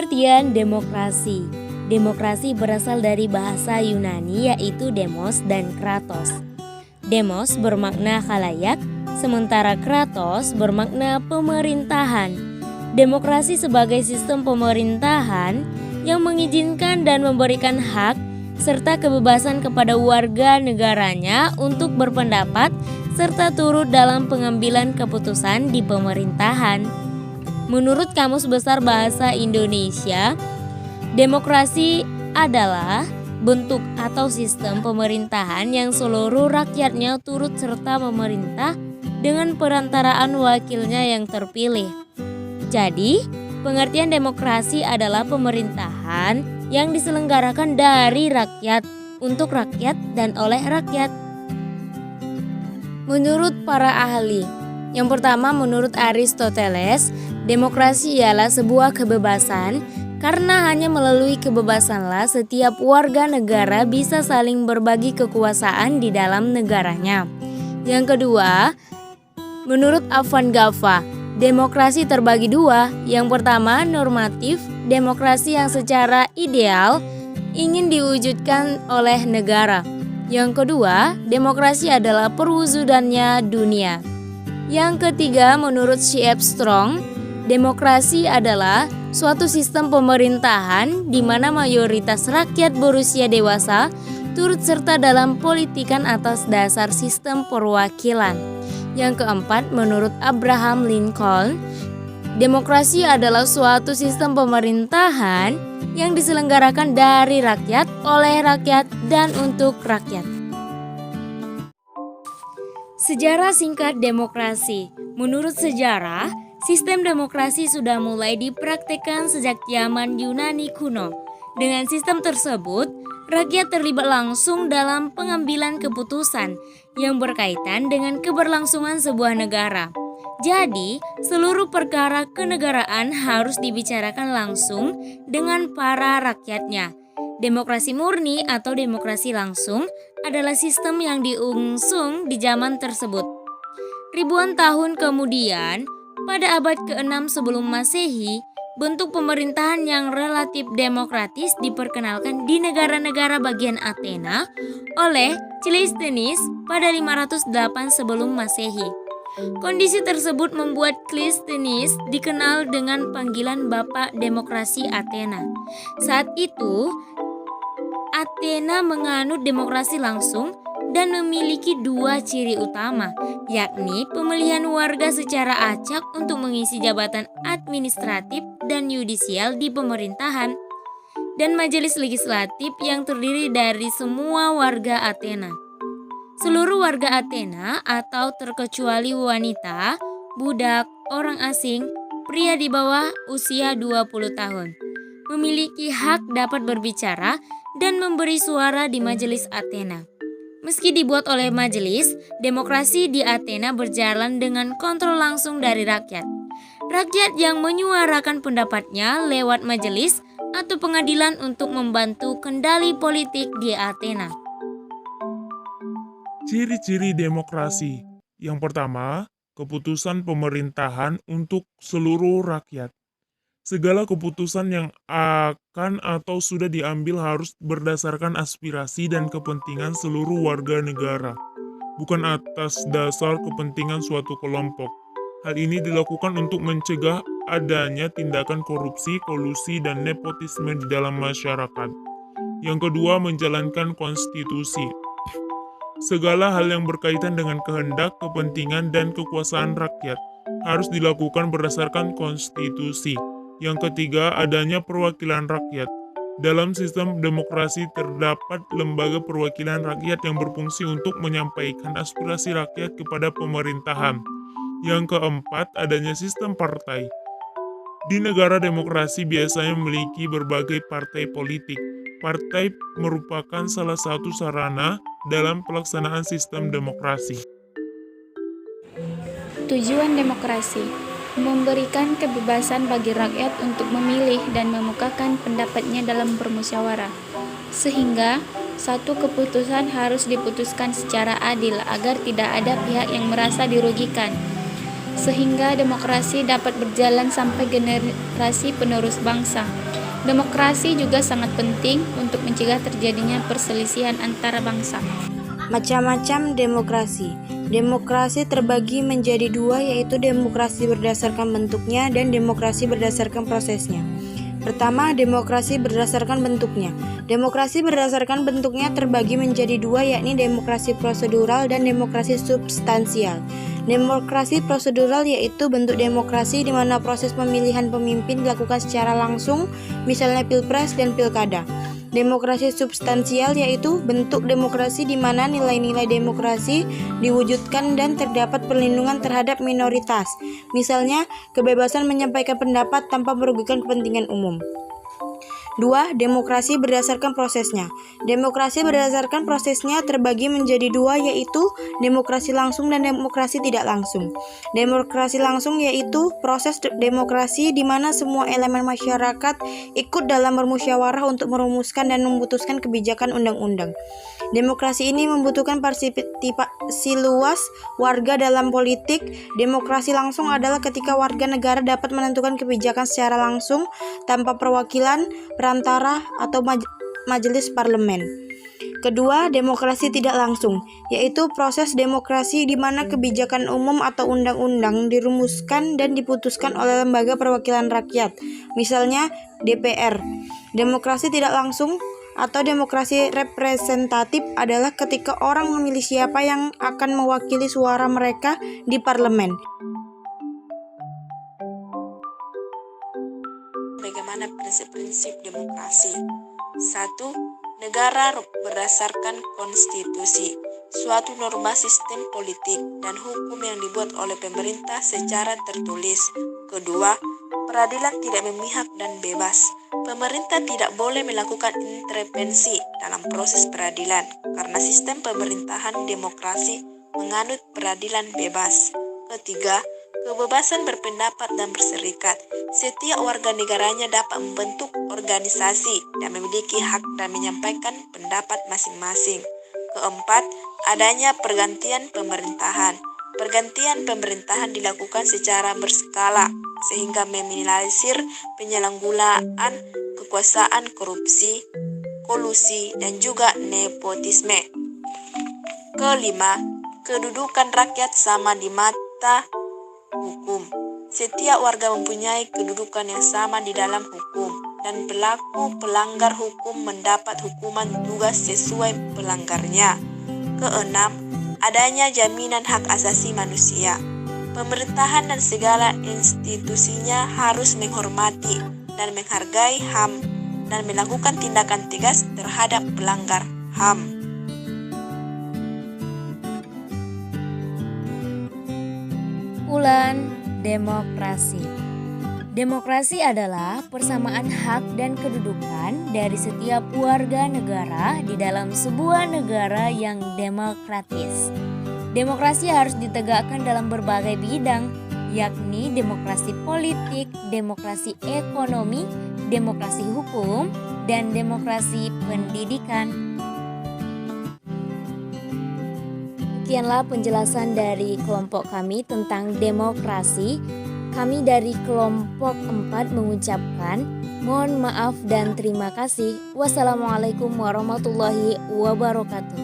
Pengertian demokrasi. Demokrasi berasal dari bahasa Yunani yaitu demos dan kratos. Demos bermakna khalayak, sementara kratos bermakna pemerintahan. Demokrasi sebagai sistem pemerintahan yang mengizinkan dan memberikan hak serta kebebasan kepada warga negaranya untuk berpendapat serta turut dalam pengambilan keputusan di pemerintahan. Menurut Kamus Besar Bahasa Indonesia, demokrasi adalah bentuk atau sistem pemerintahan yang seluruh rakyatnya turut serta memerintah dengan perantaraan wakilnya yang terpilih. Jadi, pengertian demokrasi adalah pemerintahan yang diselenggarakan dari rakyat, untuk rakyat dan oleh rakyat. Menurut para ahli, yang pertama menurut Aristoteles, demokrasi ialah sebuah kebebasan karena hanya melalui kebebasanlah setiap warga negara bisa saling berbagi kekuasaan di dalam negaranya. Yang kedua, menurut Afan Gaffa, demokrasi terbagi dua. Yang pertama, normatif, demokrasi yang secara ideal ingin diwujudkan oleh negara. Yang kedua, demokrasi adalah perwujudannya dunia. Yang ketiga, menurut C.F. Strong, demokrasi adalah suatu sistem pemerintahan di mana mayoritas rakyat berusia dewasa turut serta dalam politikan atas dasar sistem perwakilan. Yang keempat, menurut Abraham Lincoln, demokrasi adalah suatu sistem pemerintahan yang diselenggarakan dari rakyat, oleh rakyat, dan untuk rakyat. Sejarah singkat demokrasi. Menurut sejarah, sistem demokrasi sudah mulai dipraktikkan sejak zaman Yunani kuno. Dengan sistem tersebut, rakyat terlibat langsung dalam pengambilan keputusan yang berkaitan dengan keberlangsungan sebuah negara. Jadi, seluruh perkara kenegaraan harus dibicarakan langsung dengan para rakyatnya. Demokrasi murni atau demokrasi langsung adalah sistem yang diusung di zaman tersebut. Ribuan tahun kemudian, pada abad ke-6 sebelum Masehi, bentuk pemerintahan yang relatif demokratis diperkenalkan di negara-negara bagian Athena oleh Clisthenes pada 508 sebelum Masehi. Kondisi tersebut membuat Clisthenes dikenal dengan panggilan Bapak Demokrasi Athena. Saat itu, Athena menganut demokrasi langsung dan memiliki dua ciri utama, yakni pemilihan warga secara acak untuk mengisi jabatan administratif dan yudisial di pemerintahan, dan majelis legislatif yang terdiri dari semua warga Athena. Seluruh warga Athena atau terkecuali wanita, budak, orang asing, pria di bawah usia 20 tahun, memiliki hak dapat berbicara dan memberi suara di majelis Athena. Meski dibuat oleh majelis, demokrasi di Athena berjalan dengan kontrol langsung dari rakyat. Rakyat yang menyuarakan pendapatnya lewat majelis atau pengadilan untuk membantu kendali politik di Athena. Ciri-ciri demokrasi. Yang pertama, keputusan pemerintahan untuk seluruh rakyat. Segala keputusan yang akan atau sudah diambil harus berdasarkan aspirasi dan kepentingan seluruh warga negara, bukan atas dasar kepentingan suatu kelompok. Hal ini dilakukan untuk mencegah adanya tindakan korupsi, kolusi, dan nepotisme di dalam masyarakat. Yang kedua, menjalankan konstitusi. Segala hal yang berkaitan dengan kehendak, kepentingan, dan kekuasaan rakyat harus dilakukan berdasarkan konstitusi. Yang ketiga, adanya perwakilan rakyat. Dalam sistem demokrasi terdapat lembaga perwakilan rakyat yang berfungsi untuk menyampaikan aspirasi rakyat kepada pemerintahan. Yang keempat, adanya sistem partai. Di negara demokrasi biasanya memiliki berbagai partai politik. Partai merupakan salah satu sarana dalam pelaksanaan sistem demokrasi. Tujuan demokrasi memberikan kebebasan bagi rakyat untuk memilih dan mengemukakan pendapatnya dalam bermusyawarah, sehingga satu keputusan harus diputuskan secara adil agar tidak ada pihak yang merasa dirugikan, sehingga demokrasi dapat berjalan sampai generasi penerus bangsa. Demokrasi juga sangat penting untuk mencegah terjadinya perselisihan antara bangsa. Macam-macam demokrasi. Demokrasi terbagi menjadi dua, yaitu demokrasi berdasarkan bentuknya dan demokrasi berdasarkan prosesnya. Pertama, demokrasi berdasarkan bentuknya. Demokrasi berdasarkan bentuknya terbagi menjadi dua, yakni demokrasi prosedural dan demokrasi substansial. Demokrasi prosedural yaitu bentuk demokrasi di mana proses pemilihan pemimpin dilakukan secara langsung, misalnya pilpres dan pilkada. Demokrasi substansial yaitu bentuk demokrasi di mana nilai-nilai demokrasi diwujudkan dan terdapat perlindungan terhadap minoritas, misalnya kebebasan menyampaikan pendapat tanpa merugikan kepentingan umum. 2. Demokrasi berdasarkan prosesnya. Demokrasi berdasarkan prosesnya terbagi menjadi dua, yaitu demokrasi langsung dan demokrasi tidak langsung. Demokrasi langsung yaitu proses demokrasi di mana semua elemen masyarakat ikut dalam bermusyawarah untuk merumuskan dan memutuskan kebijakan undang-undang. Demokrasi ini membutuhkan partisipasi luas warga dalam politik. Demokrasi langsung adalah ketika warga negara dapat menentukan kebijakan secara langsung tanpa perwakilan, perantara, atau majelis parlemen. Kedua, demokrasi tidak langsung, yaitu proses demokrasi di mana kebijakan umum atau undang-undang dirumuskan dan diputuskan oleh lembaga perwakilan rakyat, misalnya DPR. Demokrasi tidak langsung atau demokrasi representatif adalah ketika orang memilih siapa yang akan mewakili suara mereka di parlemen. Bagaimana prinsip-prinsip demokrasi? 1. Negara berdasarkan konstitusi, suatu norma sistem politik dan hukum yang dibuat oleh pemerintah secara tertulis. Kedua, peradilan tidak memihak dan bebas. Pemerintah tidak boleh melakukan intervensi dalam proses peradilan karena sistem pemerintahan demokrasi menganut peradilan bebas. Ketiga, kebebasan berpendapat dan berserikat. Setiap warga negaranya dapat membentuk organisasi dan memiliki hak dan menyampaikan pendapat masing-masing. Keempat, adanya pergantian pemerintahan. Pergantian pemerintahan dilakukan secara berskala sehingga meminimalisir penyalahgunaan kekuasaan, korupsi, kolusi, dan juga nepotisme. Kelima, kedudukan rakyat sama di mata hukum. Setiap warga mempunyai kedudukan yang sama di dalam hukum dan pelaku pelanggar hukum mendapat hukuman tugas sesuai pelanggarnya. Keenam, adanya jaminan hak asasi manusia. Pemerintahan dan segala institusinya harus menghormati dan menghargai HAM dan melakukan tindakan tegas terhadap pelanggar HAM. Ulan demokrasi. Demokrasi adalah persamaan hak dan kedudukan dari setiap warga negara di dalam sebuah negara yang demokratis. Demokrasi harus ditegakkan dalam berbagai bidang, yakni demokrasi politik, demokrasi ekonomi, demokrasi hukum, dan demokrasi pendidikan. Sekianlah penjelasan dari kelompok kami tentang demokrasi. Kami dari kelompok 4 mengucapkan mohon maaf dan terima kasih. Wassalamualaikum warahmatullahi wabarakatuh.